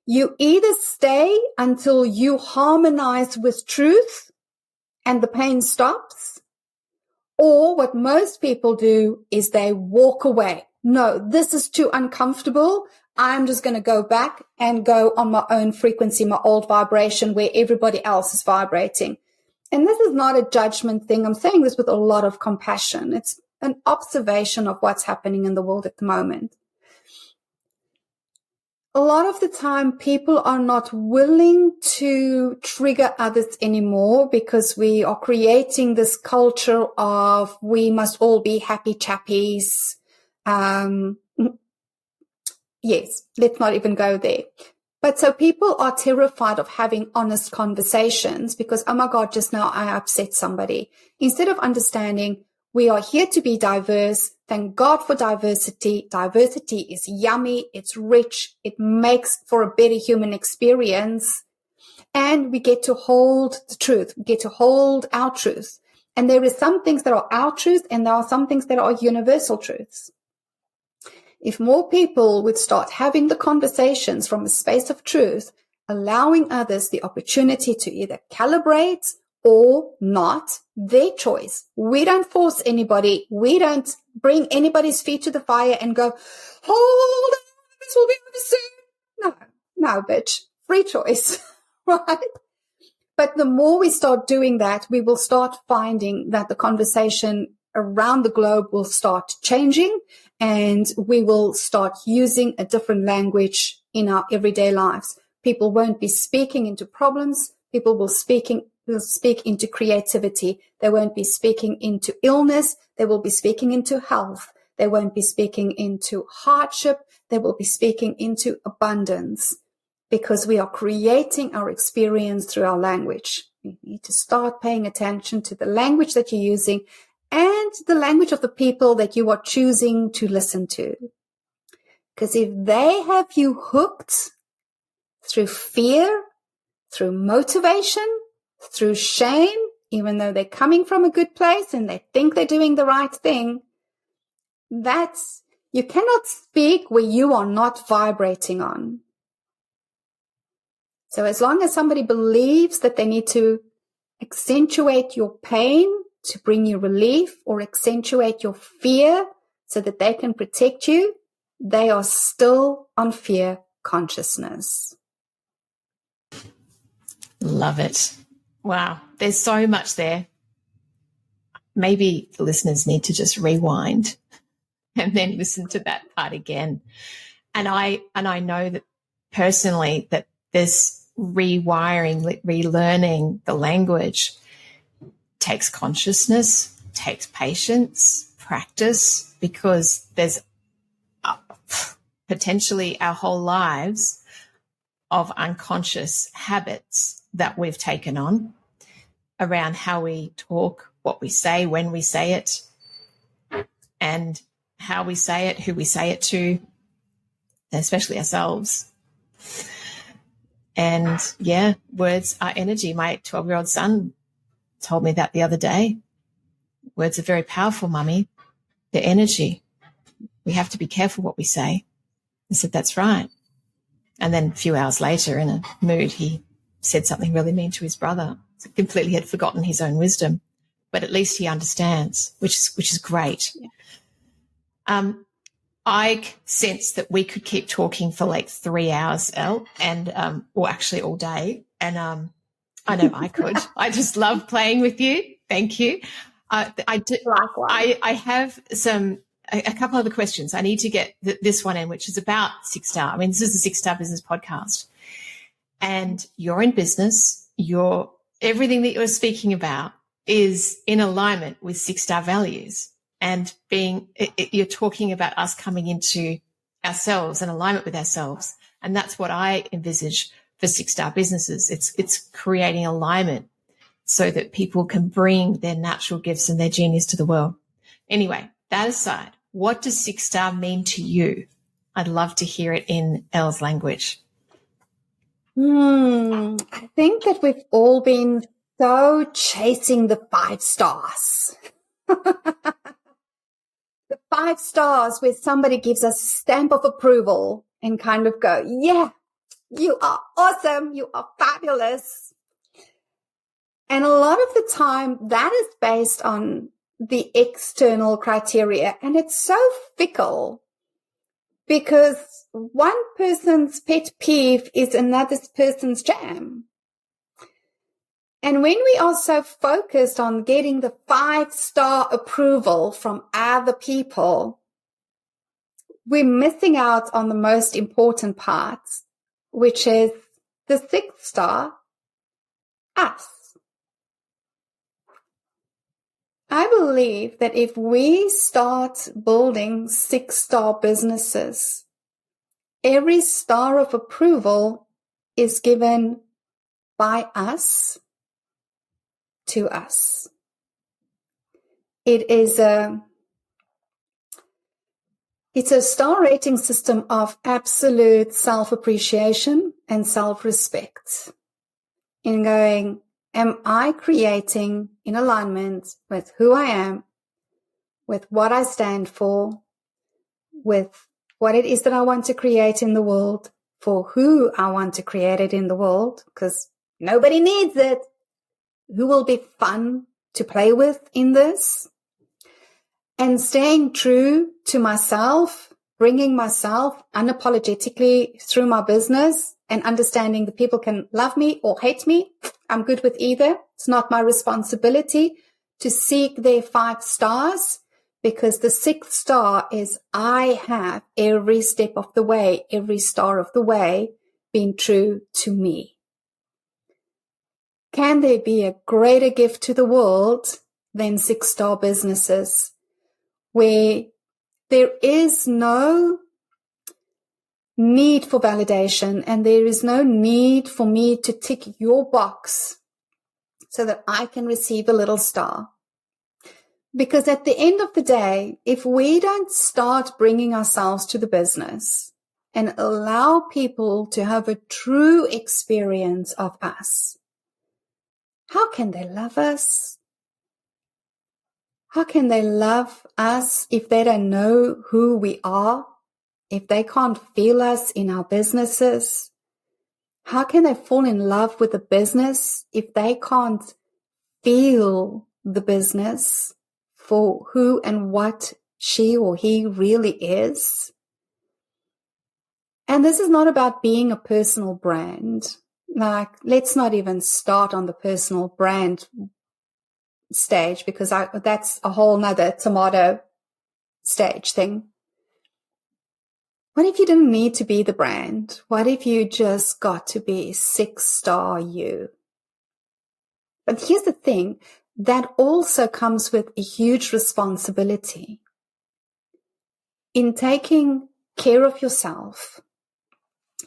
You either stay until you harmonize with truth and the pain stops, or what most people do is they walk away. No, this is too uncomfortable. I'm just going to go back and go on my own frequency, my old vibration where everybody else is vibrating. And this is not a judgment thing. I'm saying this with a lot of compassion. It's an observation of what's happening in the world at the moment. a lot of the time people are not willing to trigger others anymore because we are creating this culture of we must all be happy chappies. Yes, let's not even go there. But so people are terrified of having honest conversations because, oh my God, just now I upset somebody. Instead of understanding we are here to be diverse. Thank God for diversity. Diversity is yummy. It's rich. It makes for a better human experience. And we get to hold the truth. We get to hold our truth. And there is some things that are our truth and there are some things that are universal truths. If more people would start having the conversations from a space of truth, allowing others the opportunity to either calibrate or not, their choice. We don't force anybody. We don't bring anybody's feet to the fire and go, hold on, this will be over soon. No, bitch. Free choice, right? But the more we start doing that, we will start finding that the conversation around the globe will start changing and we will start using a different language in our everyday lives. People won't be speaking into problems. People will speak into creativity. They won't be speaking into illness. They will be speaking into health. They won't be speaking into hardship. They will be speaking into abundance because we are creating our experience through our language. You need to start paying attention to the language that you're using and the language of the people that you are choosing to listen to. Because if they have you hooked through fear, through motivation, through shame, even though they're coming from a good place and they think they're doing the right thing, you cannot speak where you are not vibrating on. So as long as somebody believes that they need to accentuate your pain to bring you relief or accentuate your fear so that they can protect you, they are still on fear consciousness. Love it. Wow. There's so much there. Maybe the listeners need to just rewind and then listen to that part again. And I know that personally that this rewiring, relearning the language takes consciousness, takes patience, practice, because there's potentially our whole lives of unconscious habits that we've taken on around how we talk, what we say, when we say it, and how we say it, who we say it to, especially ourselves. And yeah, words are energy. My 12-year-old son told me that the other day. Words are very powerful, Mummy. They're energy. We have to be careful what we say. I said, that's right. And then a few hours later, in a mood, he said something really mean to his brother. So completely had forgotten his own wisdom, but at least he understands, which is great. Yeah. I sense that we could keep talking for like 3 hours, Elle, and or actually all day. And I know I could. I just love playing with you. Thank you. I do. Likewise. I have a couple other questions. I need to get this one in, which is about 6-star. I mean, this is the 6-star business podcast, and you're in business. Everything that you're speaking about is in alignment with 6-star values, and you're talking about us coming into ourselves and alignment with ourselves, and that's what I envisage for 6-star businesses. It's creating alignment so that people can bring their natural gifts and their genius to the world. Anyway, that aside, what does 6-star mean to you? I'd love to hear it in Elle's language. I think that we've all been so chasing the 5 stars. The 5 stars where somebody gives us a stamp of approval and kind of go, yeah, you are awesome. You are fabulous. And a lot of the time that is based on the external criteria. And it's so fickle because one person's pet peeve is another person's jam. And when we are so focused on getting the 5-star approval from other people, we're missing out on the most important part, which is the sixth star, us. I believe that if we start building 6-star businesses, every star of approval is given by us to us. It's a star rating system of absolute self-appreciation and self-respect. In going, am I creating in alignment with who I am, with what I stand for, with what it is that I want to create in the world, for who I want to create it in the world, because nobody needs it. Who will be fun to play with in this? And staying true to myself, bringing myself unapologetically through my business and understanding that people can love me or hate me. I'm good with either. It's not my responsibility to seek their 5 stars, because the 6th star is I have every step of the way, every star of the way, being true to me. Can there be a greater gift to the world than 6-star businesses, where there is no need for validation and there is no need for me to tick your box so that I can receive a little star? Because at the end of the day, if we don't start bringing ourselves to the business and allow people to have a true experience of us, how can they love us? How can they love us if they don't know who we are? If they can't feel us in our businesses? How can they fall in love with the business if they can't feel the business for who and what she or he really is? And this is not about being a personal brand. Like, let's not even start on the personal brand stage, because that's a whole nother tomato stage thing. What if you didn't need to be the brand? What if you just got to be 6-star you? But here's the thing, that also comes with a huge responsibility in taking care of yourself.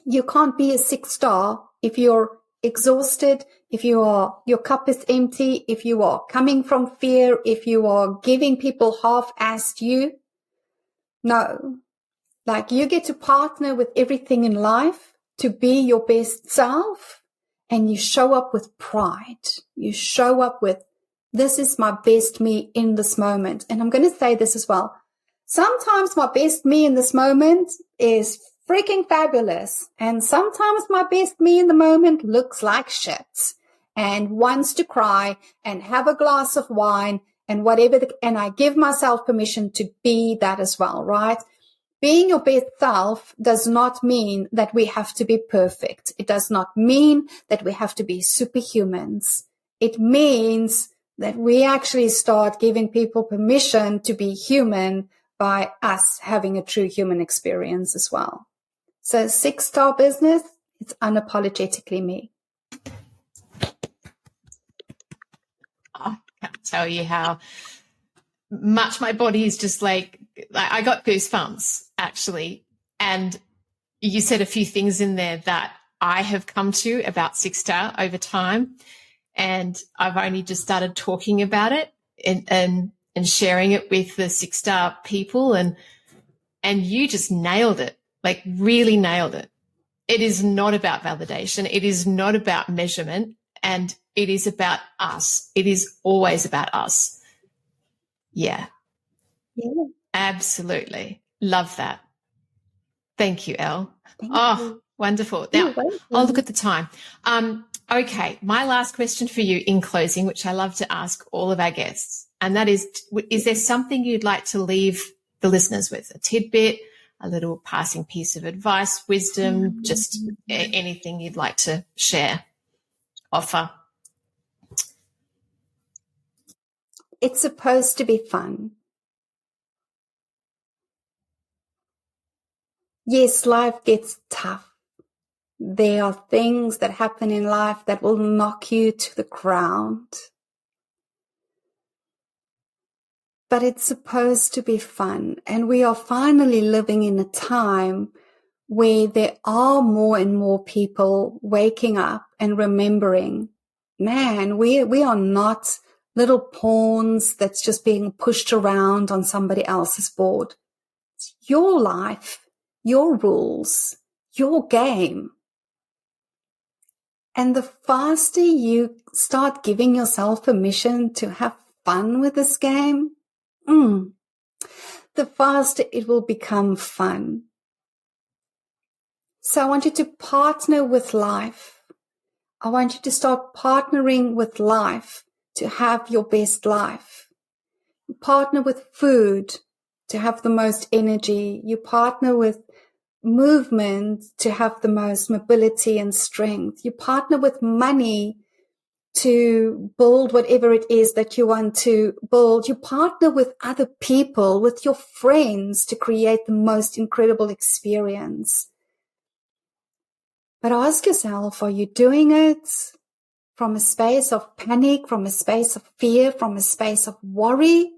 You can't be a 6-star if you're exhausted, if your cup is empty, if you are coming from fear, if you are giving people half-assed you. No. Like, you get to partner with everything in life to be your best self, and you show up with pride. You show up with, this is my best me in this moment. And I'm going to say this as well. Sometimes my best me in this moment is freaking fabulous. And sometimes my best me in the moment looks like shit and wants to cry and have a glass of wine and whatever. And I give myself permission to be that as well, right? Being your best self does not mean that we have to be perfect. It does not mean that we have to be superhumans. It means that we actually start giving people permission to be human by us having a true human experience as well. So 6-star business, it's unapologetically me. I can't tell you how much my body is just like I got goosebumps, actually. And you said a few things in there that I have come to about 6-star over time. And I've only just started talking about it and sharing it with the 6-star people. And you just nailed it, like really nailed it. It is not about validation. It is not about measurement. And it is about us. It is always about us. Yeah. Yeah. Absolutely. Love that. Thank you, Elle. Thank you. Wonderful. Now, I'll look at the time. Okay, my last question for you in closing, which I love to ask all of our guests, and that is there something you'd like to leave the listeners with? A tidbit, a little passing piece of advice, wisdom, just anything you'd like to share, offer? It's supposed to be fun. Yes, life gets tough. There are things that happen in life that will knock you to the ground. But it's supposed to be fun. And we are finally living in a time where there are more and more people waking up and remembering, man, we are not little pawns that's just being pushed around on somebody else's board. It's your life, your rules, your game. And the faster you start giving yourself permission to have fun with this game, the faster it will become fun. So I want you to partner with life. I want you to start partnering with life to have your best life. You partner with food to have the most energy. You partner with movement to have the most mobility and strength. You partner with money to build whatever it is that you want to build. You partner with other people, with your friends, to create the most incredible experience. But ask yourself, are you doing it from a space of panic, from a space of fear, from a space of worry?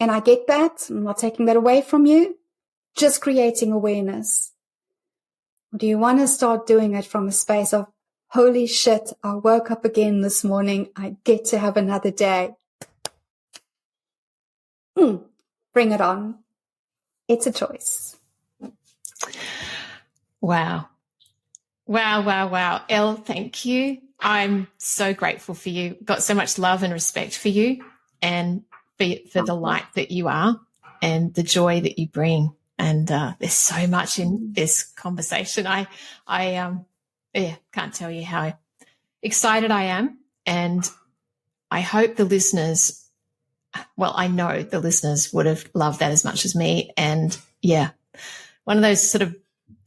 And I get that. I'm not taking that away from you. Just creating awareness. Or do you want to start doing it from a space of, holy shit, I woke up again this morning. I get to have another day. Bring it on. It's a choice. Wow. Wow, wow, wow. Elle, thank you. I'm so grateful for you. Got so much love and respect for you and for the light that you are and the joy that you bring. And there's so much in this conversation. I can't tell you how excited I am. And I hope the listeners, well, I know the listeners would have loved that as much as me. And yeah, one of those sort of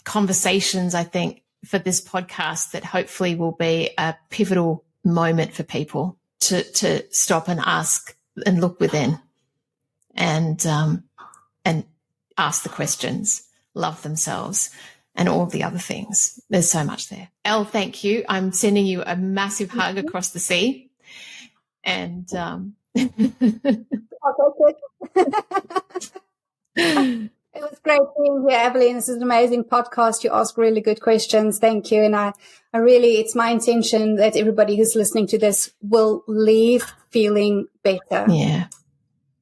conversations, I think, for this podcast that hopefully will be a pivotal moment for people to stop and ask and look within and ask the questions, love themselves, and all the other things. There's so much there. Elle, thank you. I'm sending you a massive hug across the sea. And It was great being here, Aveline. This is an amazing podcast. You ask really good questions. Thank you. And I really, it's my intention that everybody who's listening to this will leave feeling better. yeah.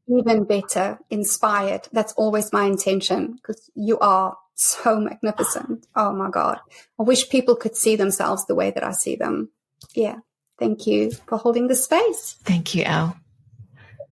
Even better, inspired. That's always my intention, because you are so magnificent. Oh my God. I wish people could see themselves the way that I see them. Yeah. Thank you for holding the space. Thank you, Elle.